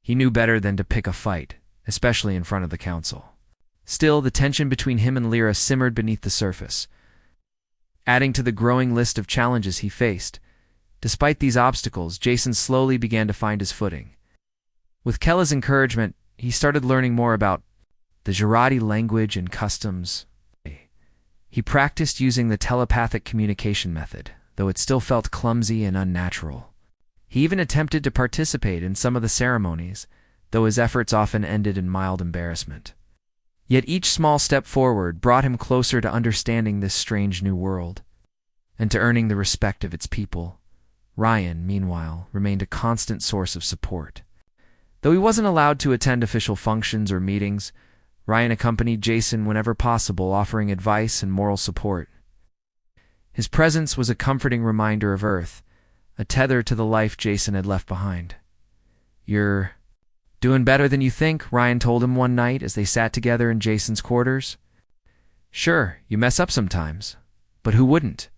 He knew better than to pick a fight, especially in front of the council. Still, the tension between him and Lyra simmered beneath the surface, adding to the growing list of challenges he faced. Despite these obstacles, Jason slowly began to find his footing. With Kella's encouragement, he started learning more about the Jarati language and customs. He practiced using the telepathic communication method, though it still felt clumsy and unnatural. He even attempted to participate in some of the ceremonies, though his efforts often ended in mild embarrassment. Yet each small step forward brought him closer to understanding this strange new world, and to earning the respect of its people. Ryan, meanwhile, remained a constant source of support. Though he wasn't allowed to attend official functions or meetings, Ryan accompanied Jason whenever possible, offering advice and moral support. His presence was a comforting reminder of Earth, a tether to the life Jason had left behind. "You're doing better than you think," Ryan told him one night as they sat together in Jason's quarters. "Sure, you mess up sometimes, but who wouldn't?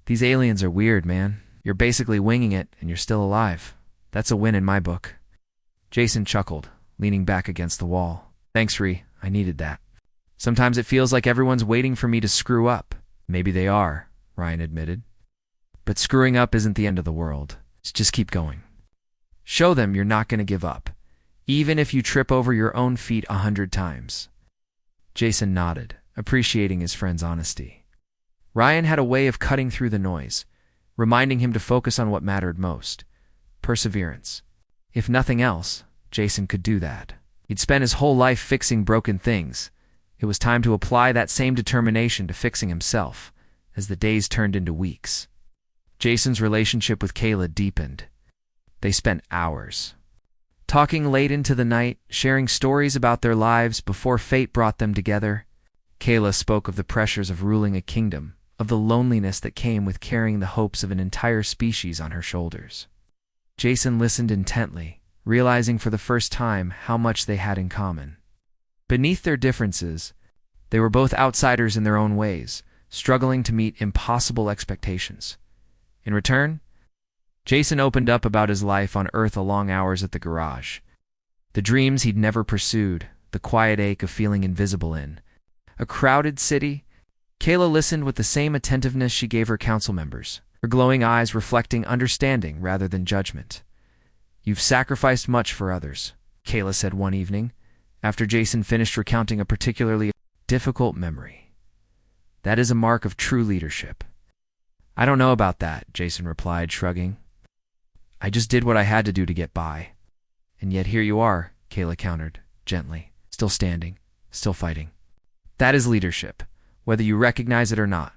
These aliens are weird, man. You're basically winging it, and you're still alive. That's a win in my book." Jason chuckled, leaning back against the wall. "Thanks, Ree. I needed that. Sometimes it feels like everyone's waiting for me to screw up." "Maybe they are," Ryan admitted. "But screwing up isn't the end of the world. Just keep going. Show them you're not going to give up, even if you trip over your own feet 100 times. Jason nodded, appreciating his friend's honesty. Ryan had a way of cutting through the noise, reminding him to focus on what mattered most: perseverance. If nothing else, Jason could do that. He'd spent his whole life fixing broken things. It was time to apply that same determination to fixing himself, as the days turned into weeks. Jason's relationship with Kayla deepened. They spent hours talking late into the night, sharing stories about their lives before fate brought them together. Kayla spoke of the pressures of ruling a kingdom, of the loneliness that came with carrying the hopes of an entire species on her shoulders. Jason listened intently, realizing for the first time how much they had in common. Beneath their differences, they were both outsiders in their own ways, struggling to meet impossible expectations. In return, Jason opened up about his life on Earth, the long hours at the garage, the dreams he'd never pursued, the quiet ache of feeling invisible in a crowded city. Kayla listened with the same attentiveness she gave her council members, her glowing eyes reflecting understanding rather than judgment. "You've sacrificed much for others," Kayla said one evening, after Jason finished recounting a particularly difficult memory. "That is a mark of true leadership." "I don't know about that," Jason replied, shrugging. "I just did what I had to do to get by." "And yet here you are," Kayla countered, gently, "still standing, still fighting. That is leadership, whether you recognize it or not."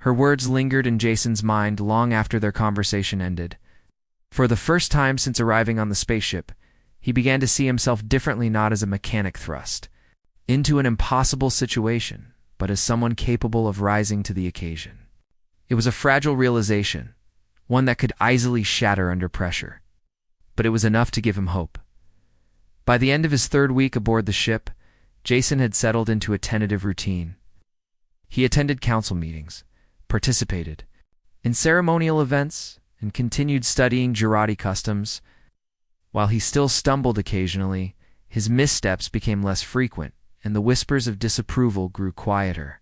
Her words lingered in Jason's mind long after their conversation ended. For the first time since arriving on the spaceship, he began to see himself differently, not as a mechanic thrust into an impossible situation, but as someone capable of rising to the occasion. It was a fragile realization, one that could easily shatter under pressure, but it was enough to give him hope. By the end of his third week aboard the ship, Jason had settled into a tentative routine. He attended council meetings, participated in ceremonial events, and continued studying Jarati customs. While he still stumbled occasionally, his missteps became less frequent, and the whispers of disapproval grew quieter.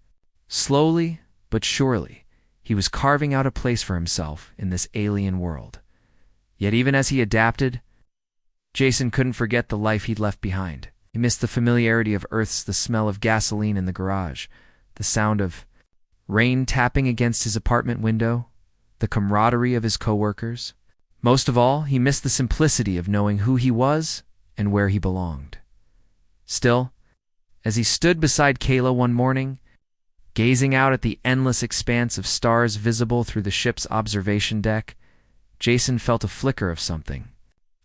Slowly but surely, he was carving out a place for himself in this alien world. Yet even as he adapted, Jason couldn't forget the life he'd left behind. He missed the familiarity of Earth's, the smell of gasoline in the garage, the sound of rain tapping against his apartment window, the camaraderie of his coworkers. Most of all, he missed the simplicity of knowing who he was and where he belonged. Still, as he stood beside Kayla one morning, gazing out at the endless expanse of stars visible through the ship's observation deck, Jason felt a flicker of something,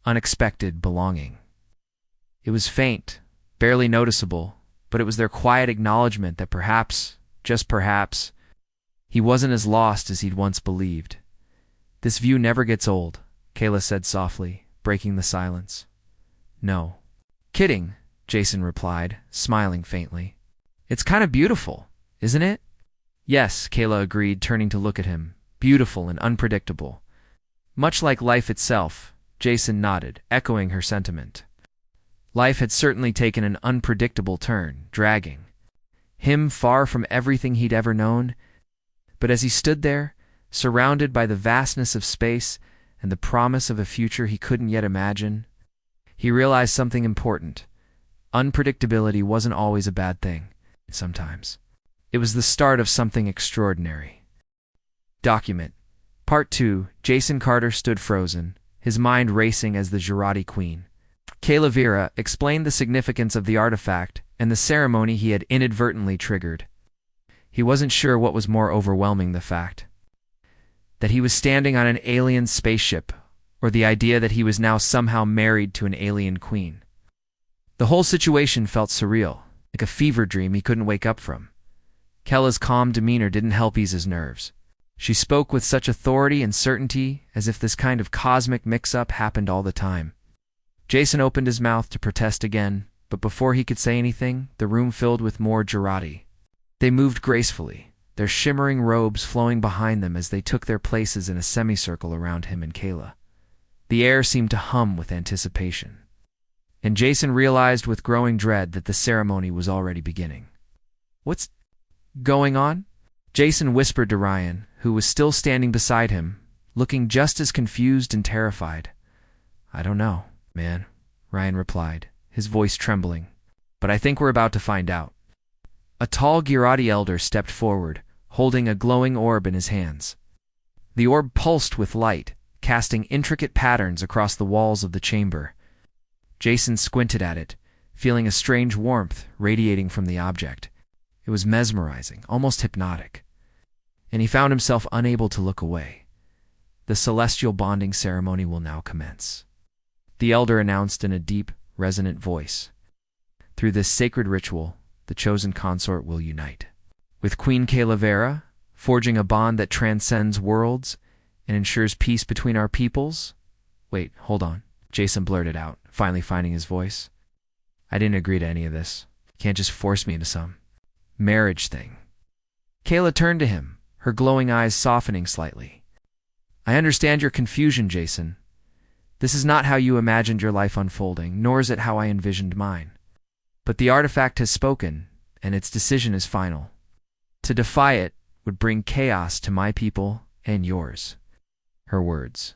unexpected belonging. It was faint, barely noticeable, but it was their quiet acknowledgement that perhaps, just perhaps, he wasn't as lost as he'd once believed. "This view never gets old," Kayla said softly, breaking the silence. No. Kidding, Jason replied, smiling faintly. It's kind of beautiful, isn't it? Yes, Kayla agreed, turning to look at him. Beautiful and unpredictable. Much like life itself, Jason nodded, echoing her sentiment. Life had certainly taken an unpredictable turn, dragging him far from everything he'd ever known. But as he stood there, surrounded by the vastness of space and the promise of a future he couldn't yet imagine, he realized something important. Unpredictability wasn't always a bad thing. Sometimes it was the start of something extraordinary. Document. Part 2. Jason Carter stood frozen, his mind racing as the Jurati Queen. Kayla Vera explained the significance of the artifact and the ceremony he had inadvertently triggered. He wasn't sure what was more overwhelming, the fact that he was standing on an alien spaceship, or the idea that he was now somehow married to an alien queen. The whole situation felt surreal, like a fever dream he couldn't wake up from. Kella's calm demeanor didn't help ease his nerves. She spoke with such authority and certainty, as if this kind of cosmic mix-up happened all the time. Jason opened his mouth to protest again, but before he could say anything, the room filled with more Jurati. They moved gracefully, their shimmering robes flowing behind them as they took their places in a semicircle around him and Kayla. The air seemed to hum with anticipation, and Jason realized with growing dread that the ceremony was already beginning. "What's going on?" Jason whispered to Ryan, who was still standing beside him, looking just as confused and terrified. "I don't know, man," Ryan replied, his voice trembling. "But I think we're about to find out." A tall Girati elder stepped forward, holding a glowing orb in his hands. The orb pulsed with light, casting intricate patterns across the walls of the chamber. Jason squinted at it, feeling a strange warmth radiating from the object. It was mesmerizing, almost hypnotic, and he found himself unable to look away. "The celestial bonding ceremony will now commence," the elder announced in a deep, resonant voice. "Through this sacred ritual, the chosen consort will unite with Queen Kayla Vera, forging a bond that transcends worlds and ensures peace between our peoples." "Wait, hold on," Jason blurted out, finally finding his voice. "I didn't agree to any of this. You can't just force me into some marriage thing." Kayla turned to him, her glowing eyes softening slightly. "I understand your confusion, Jason. This is not how you imagined your life unfolding, nor is it how I envisioned mine. But the artifact has spoken, and its decision is final. To defy it would bring chaos to my people and yours." Her words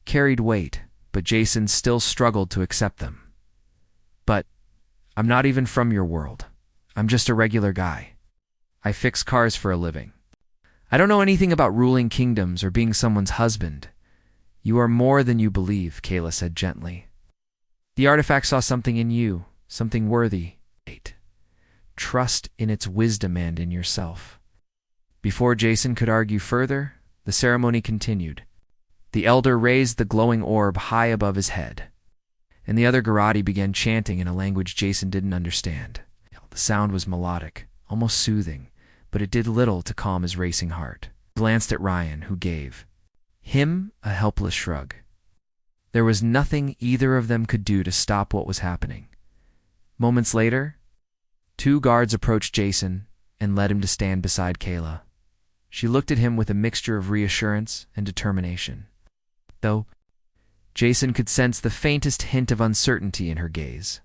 carried weight, but Jason still struggled to accept them. "But I'm not even from your world. I'm just a regular guy. I fix cars for a living. I don't know anything about ruling kingdoms or being someone's husband." "You are more than you believe," Kayla said gently. "The artifact saw something in you, something worthy. Trust in its wisdom and in yourself." Before Jason could argue further, the ceremony continued. The elder raised the glowing orb high above his head, and the other Girati began chanting in a language Jason didn't understand. The sound was melodic, almost soothing, but it did little to calm his racing heart. He glanced at Ryan, who gave him a helpless shrug. There was nothing either of them could do to stop what was happening. Moments later, 2 guards approached Jason and led him to stand beside Kayla. She looked at him with a mixture of reassurance and determination, though Jason could sense the faintest hint of uncertainty in her gaze.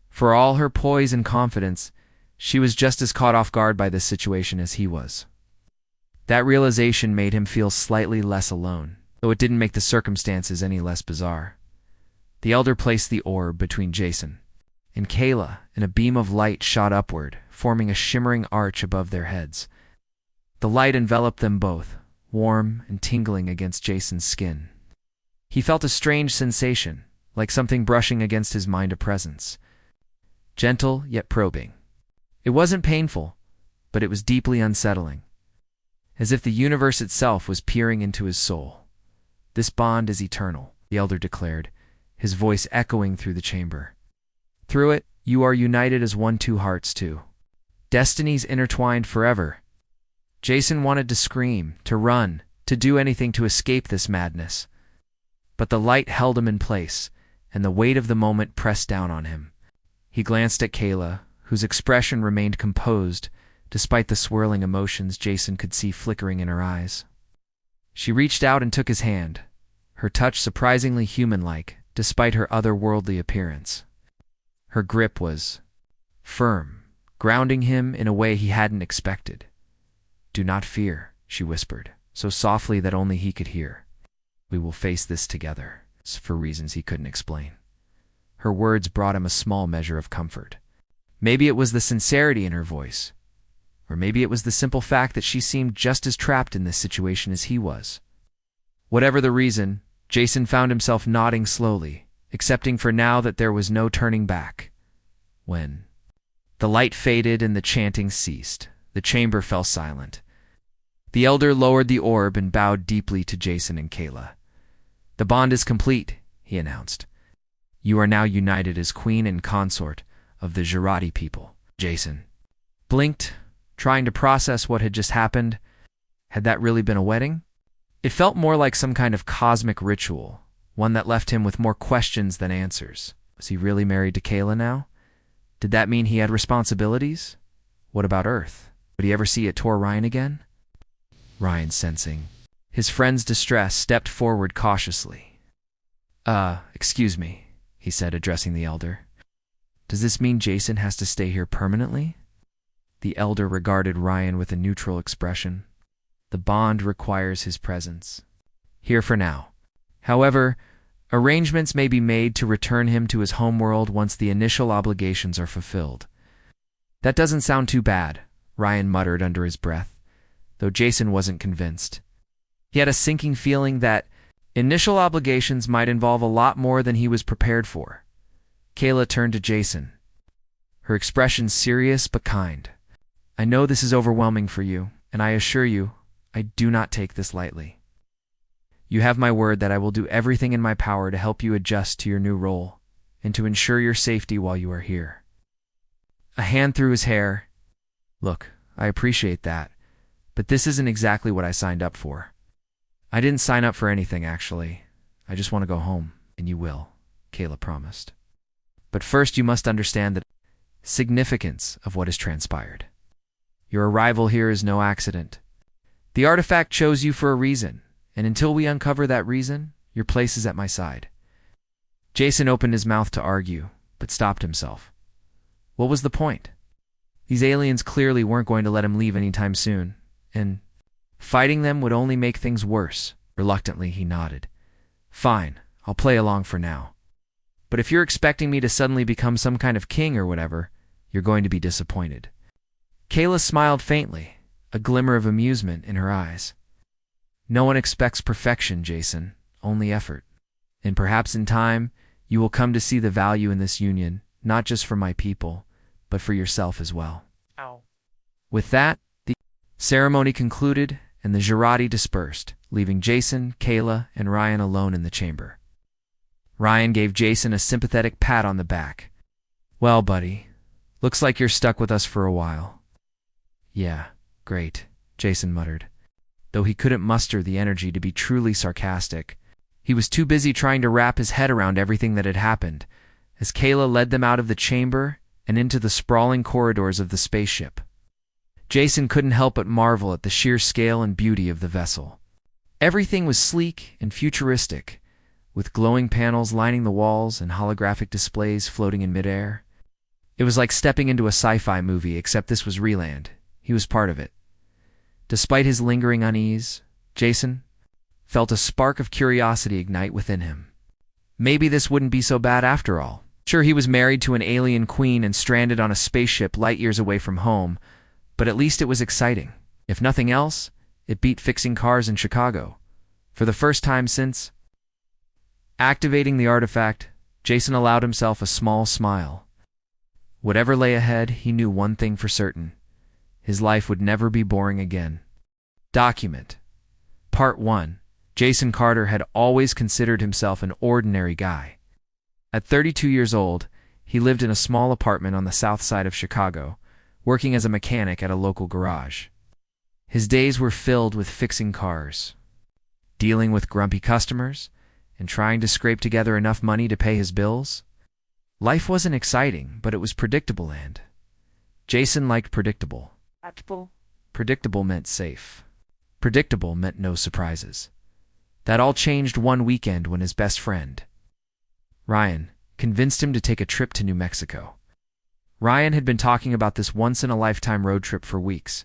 For all her poise and confidence, she was just as caught off guard by this situation as he was. That realization made him feel slightly less alone, though it didn't make the circumstances any less bizarre. The elder placed the orb between Jason and Kayla, and a beam of light shot upward, forming a shimmering arch above their heads. The light enveloped them both, warm and tingling against Jason's skin. He felt a strange sensation, like something brushing against his mind a presence. Gentle yet probing. It wasn't painful, but it was deeply unsettling, as if the universe itself was peering into his soul. "This bond is eternal," the elder declared, his voice echoing through the chamber. "Through it, you are united as one, 2 hearts too. Destinies intertwined forever." Jason wanted to scream, to run, to do anything to escape this madness. But the light held him in place, and the weight of the moment pressed down on him. He glanced at Kayla, whose expression remained composed, despite the swirling emotions Jason could see flickering in her eyes. She reached out and took his hand, her touch surprisingly human-like, despite her otherworldly appearance. Her grip was firm, grounding him in a way he hadn't expected. "Do not fear," she whispered, so softly that only he could hear. "We will face this together," for reasons he couldn't explain. Her words brought him a small measure of comfort. Maybe it was the sincerity in her voice, or maybe it was the simple fact that she seemed just as trapped in this situation as he was. Whatever the reason, Jason found himself nodding slowly, accepting for now that there was no turning back. When the light faded and the chanting ceased, the chamber fell silent. The elder lowered the orb and bowed deeply to Jason and Kayla. "The bond is complete," he announced. "You are now united as queen and consort of the Girardi people." Jason blinked, trying to process what had just happened. Had that really been a wedding? It felt more like some kind of cosmic ritual, one that left him with more questions than answers. Was he really married to Kayla now? Did that mean he had responsibilities? What about Earth? Would he ever see Tor Ryan again? Ryan, sensing his friend's distress, stepped forward cautiously. Excuse me," he said, addressing the elder. "Does this mean Jason has to stay here permanently?" The elder regarded Ryan with a neutral expression. "The bond requires his presence here for now. However, arrangements may be made to return him to his homeworld once the initial obligations are fulfilled." "That doesn't sound too bad," Ryan muttered under his breath, though Jason wasn't convinced. He had a sinking feeling that initial obligations might involve a lot more than he was prepared for. Kayla turned to Jason, her expression serious but kind. "I know this is overwhelming for you, and I assure you, I do not take this lightly. You have my word that I will do everything in my power to help you adjust to your new role and to ensure your safety while you are here." A hand through his hair. "Look, I appreciate that, but this isn't exactly what I signed up for." "I didn't sign up for anything, actually. I just want to go home, and you will," Kayla promised. "But first you must understand the significance of what has transpired. Your arrival here is no accident. The artifact chose you for a reason, and until we uncover that reason, your place is at my side." Jason opened his mouth to argue, but stopped himself. What was the point? These aliens clearly weren't going to let him leave anytime soon, and fighting them would only make things worse. Reluctantly, he nodded. "Fine, I'll play along for now. But if you're expecting me to suddenly become some kind of king or whatever, you're going to be disappointed." Kayla smiled faintly, a glimmer of amusement in her eyes. "No one expects perfection, Jason, only effort. And perhaps in time, you will come to see the value in this union, not just for my people, but for yourself as well." Ow. With that, the ceremony concluded, and the Girardi dispersed, leaving Jason, Kayla, and Ryan alone in the chamber. Ryan gave Jason a sympathetic pat on the back. "Well, buddy, looks like you're stuck with us for a while." "Yeah, great," Jason muttered, though he couldn't muster the energy to be truly sarcastic. He was too busy trying to wrap his head around everything that had happened, as Kayla led them out of the chamber and into the sprawling corridors of the spaceship. Jason couldn't help but marvel at the sheer scale and beauty of the vessel. Everything was sleek and futuristic, with glowing panels lining the walls and holographic displays floating in midair. It was like stepping into a sci-fi movie, except this was Reland. He was part of it. Despite his lingering unease, Jason felt a spark of curiosity ignite within him. Maybe this wouldn't be so bad after all. Sure, he was married to an alien queen and stranded on a spaceship light years away from home, but at least it was exciting. If nothing else, it beat fixing cars in Chicago. For the first time since activating the artifact, Jason allowed himself a small smile. Whatever lay ahead, he knew one thing for certain. His life would never be boring again. Document. Part 1. Jason Carter had always considered himself an ordinary guy. At 32 years old, he lived in a small apartment on the south side of Chicago, working as a mechanic at a local garage. His days were filled with fixing cars, dealing with grumpy customers, and trying to scrape together enough money to pay his bills. Life wasn't exciting, but it was predictable, and Jason liked predictable. Predictable meant safe. Predictable meant no surprises. That all changed one weekend when his best friend, Ryan, convinced him to take a trip to New Mexico. Ryan had been talking about this once-in-a-lifetime road trip for weeks,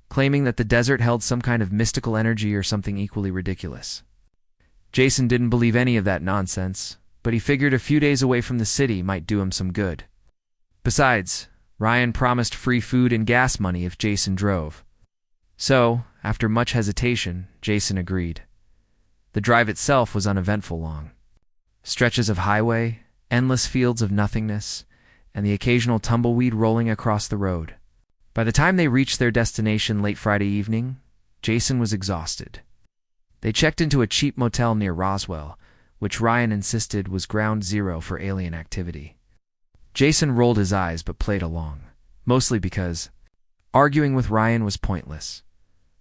claiming that the desert held some kind of mystical energy or something equally ridiculous. Jason didn't believe any of that nonsense, but he figured a few days away from the city might do him some good. Besides, Ryan promised free food and gas money if Jason drove. So, after much hesitation, Jason agreed. The drive itself was uneventful long. Stretches of highway, endless fields of nothingness, and the occasional tumbleweed rolling across the road. By the time they reached their destination late Friday evening, Jason was exhausted. They checked into a cheap motel near Roswell, which Ryan insisted was ground zero for alien activity. Jason rolled his eyes but played along, mostly because arguing with Ryan was pointless.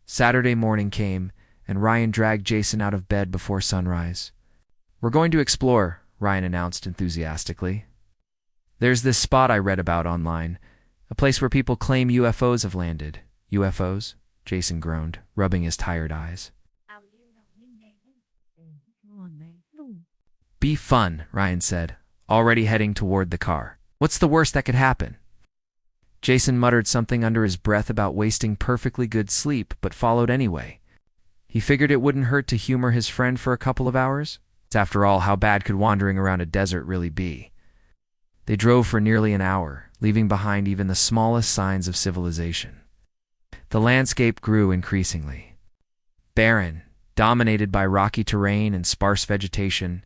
Saturday morning came, and Ryan dragged Jason out of bed before sunrise. "We're going to explore," Ryan announced enthusiastically. "There's this spot I read about online, a place where people claim UFOs have landed." "UFOs?" Jason groaned, rubbing his tired eyes. "Be fun," Ryan said, already heading toward the car. "What's the worst that could happen?" Jason muttered something under his breath about wasting perfectly good sleep, but followed anyway. He figured it wouldn't hurt to humor his friend for a couple of hours. After all, how bad could wandering around a desert really be? They drove for nearly an hour, leaving behind even the smallest signs of civilization. The landscape grew increasingly barren, dominated by rocky terrain and sparse vegetation.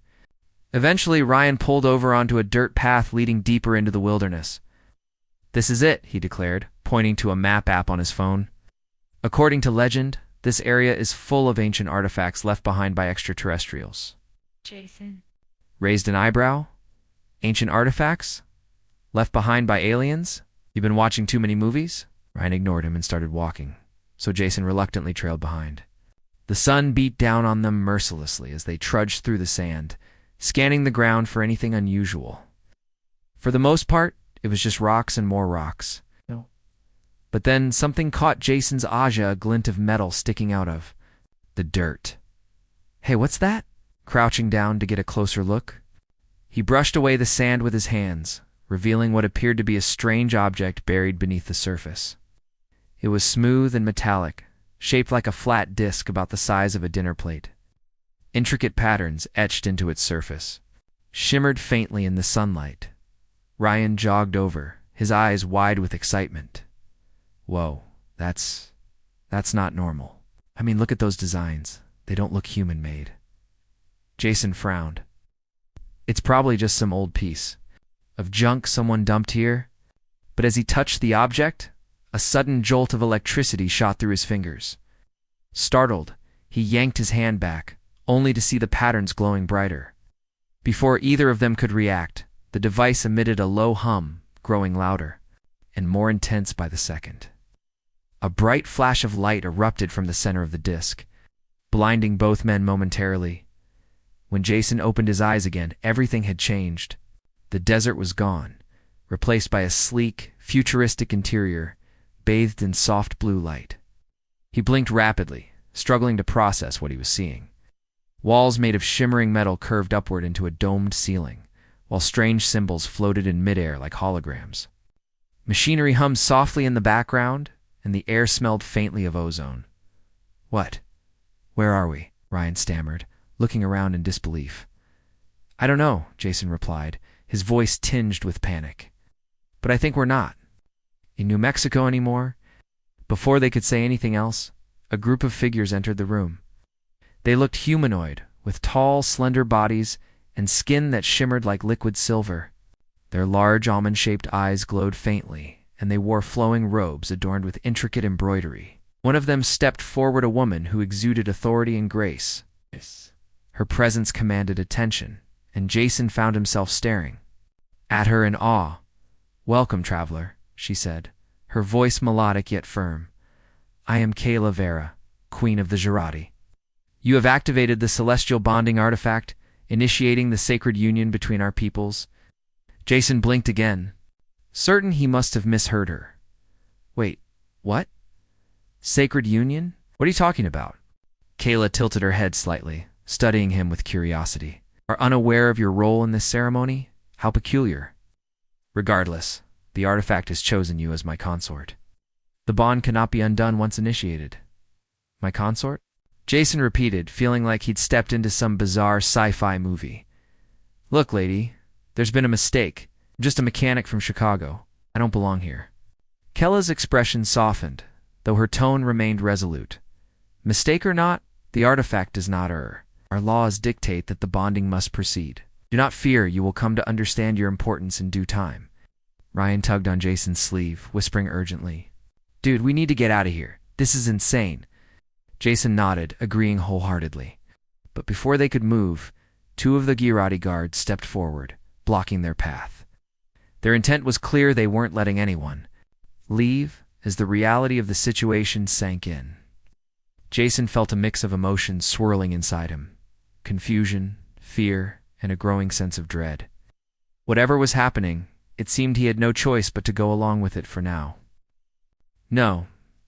Eventually, Ryan pulled over onto a dirt path leading deeper into the wilderness. "This is it," he declared, pointing to a map app on his phone. According to legend, this area is full of ancient artifacts left behind by extraterrestrials. Jason Raised an eyebrow? Ancient artifacts? Left behind by aliens? "You've been watching too many movies?" Ryan ignored him and started walking, so Jason reluctantly trailed behind. The sun beat down on them mercilessly as they trudged through the sand, scanning the ground for anything unusual. For the most part, it was just rocks and more rocks. No. But then something caught Jason's eye, a glint of metal sticking out of the dirt. "Hey, what's that?" Crouching down to get a closer look, he brushed away the sand with his hands, revealing what appeared to be a strange object buried beneath the surface. It was smooth and metallic, shaped like a flat disc about the size of a dinner plate. Intricate patterns etched into its surface, shimmered faintly in the sunlight. Ryan jogged over, his eyes wide with excitement. "Whoa, that's not normal. I mean, look at those designs. They don't look human-made." Jason frowned. "It's probably just some old piece of junk someone dumped here." But as he touched the object, a sudden jolt of electricity shot through his fingers. Startled, he yanked his hand back, only to see the patterns glowing brighter. Before either of them could react, the device emitted a low hum, growing louder and more intense by the second. A bright flash of light erupted from the center of the disc, blinding both men momentarily. When Jason opened his eyes again, everything had changed. The desert was gone, replaced by a sleek, futuristic interior, bathed in soft blue light. He blinked rapidly, struggling to process what he was seeing. Walls made of shimmering metal curved upward into a domed ceiling, while strange symbols floated in midair like holograms. Machinery hummed softly in the background, and the air smelled faintly of ozone. "What? Where are we?" Ryan stammered, looking around in disbelief. "I don't know," Jason replied, his voice tinged with panic. "But I think we're not in New Mexico anymore." Before they could say anything else, a group of figures entered the room. They looked humanoid, with tall, slender bodies and skin that shimmered like liquid silver. Their large, almond-shaped eyes glowed faintly, and they wore flowing robes adorned with intricate embroidery. One of them stepped forward, a woman who exuded authority and grace. Her presence commanded attention, and Jason found himself staring at her in awe. "Welcome, traveler," she said, her voice melodic yet firm. "I am Kayla Vera, Queen of the Girardi. You have activated the celestial bonding artifact initiating the sacred union between our peoples. Jason blinked again, certain he must have misheard her. Wait, what? Sacred union? What are you talking about? Kayla tilted her head slightly, studying him with curiosity. Are unaware of your role in this ceremony? How peculiar. Regardless, the artifact has chosen you as my consort. The bond cannot be undone once initiated. My consort? Jason repeated, feeling like he'd stepped into some bizarre sci-fi movie. Look, lady, there's been a mistake. I'm just a mechanic from Chicago. I don't belong here. Kella's expression softened, though her tone remained resolute. Mistake or not, the artifact does not err. Our laws dictate that the bonding must proceed. Do not fear, you will come to understand your importance in due time. Ryan tugged on Jason's sleeve, whispering urgently. Dude, we need to get out of here. This is insane. Jason nodded, agreeing wholeheartedly. But before they could move, two of the Girardi guards stepped forward, blocking their path. Their intent was clear, they weren't letting anyone leave as the reality of the situation sank in. Jason felt a mix of emotions swirling inside him. Confusion, fear, and a growing sense of dread. Whatever was happening, it seemed he had no choice but to go along with it for now. No,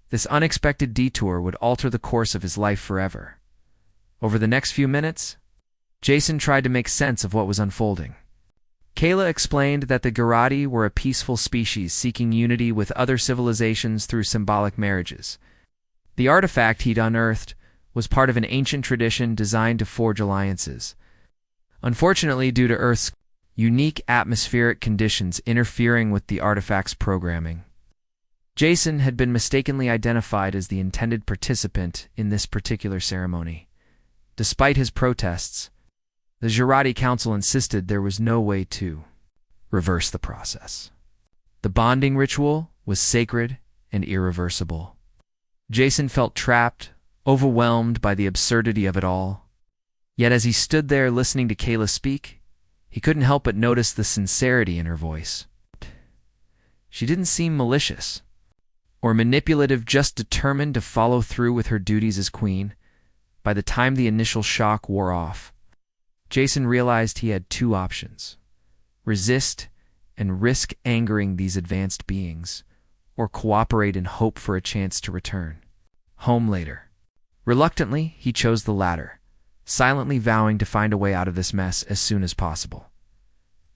this unexpected detour would alter the course of his life forever. Over the next few minutes, Jason tried to make sense of what was unfolding. Kayla explained that the Girardi were a peaceful species seeking unity with other civilizations through symbolic marriages. The artifact he'd unearthed was part of an ancient tradition designed to forge alliances. Unfortunately, due to Earth's unique atmospheric conditions interfering with the artifact's programming, Jason had been mistakenly identified as the intended participant in this particular ceremony. Despite his protests, the Girardi Council insisted there was no way to reverse the process. The bonding ritual was sacred and irreversible. Jason felt trapped, overwhelmed by the absurdity of it all. Yet as he stood there listening to Kayla speak, he couldn't help but notice the sincerity in her voice. She didn't seem malicious or manipulative, just determined to follow through with her duties as queen. By the time the initial shock wore off, Jason realized he had two options: resist and risk angering these advanced beings, or cooperate and hope for a chance to return home later. Reluctantly, he chose the latter, silently vowing to find a way out of this mess as soon as possible.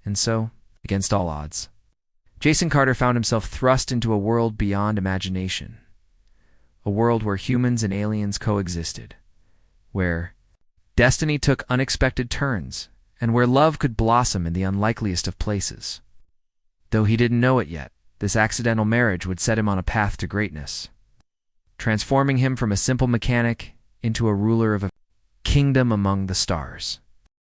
And so, against all odds, Jason Carter found himself thrust into a world beyond imagination. A world where humans and aliens coexisted, where destiny took unexpected turns, and where love could blossom in the unlikeliest of places. Though he didn't know it yet, this accidental marriage would set him on a path to greatness, transforming him from a simple mechanic into a ruler of a kingdom among the stars.